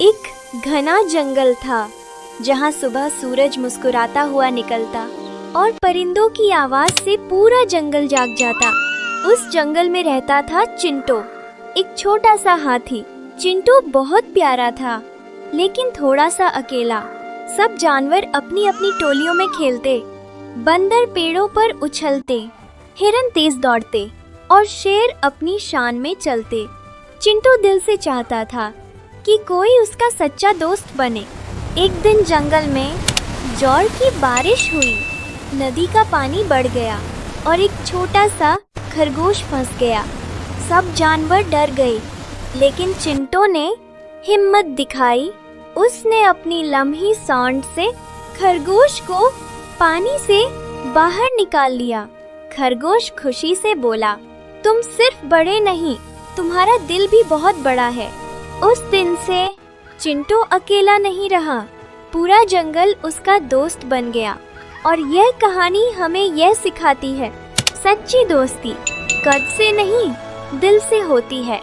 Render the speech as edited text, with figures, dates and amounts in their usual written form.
एक घना जंगल था जहाँ सुबह सूरज मुस्कुराता हुआ निकलता और परिंदों की आवाज से पूरा जंगल जाग जाता। उस जंगल में रहता था चिंटू, एक छोटा सा हाथी। चिंटू बहुत प्यारा था, लेकिन थोड़ा सा अकेला। सब जानवर अपनी अपनी टोलियों में खेलते, बंदर पेड़ों पर उछलते, हिरन तेज दौड़ते और शेर अपनी शान में चलते। चिंटू दिल से चाहता था कि कोई उसका सच्चा दोस्त बने। एक दिन जंगल में जोर की बारिश हुई, नदी का पानी बढ़ गया और एक छोटा सा खरगोश फंस गया। सब जानवर डर गए, लेकिन चिंटू ने हिम्मत दिखाई। उसने अपनी लम्ही सांड से खरगोश को पानी से बाहर निकाल लिया। खरगोश खुशी से बोला, तुम सिर्फ बड़े नहीं, तुम्हारा दिल भी बहुत बड़ा है। उस दिन से चिंटू अकेला नहीं रहा, पूरा जंगल उसका दोस्त बन गया। और यह कहानी हमें यह सिखाती है, सच्ची दोस्ती कद से नहीं, दिल से होती है।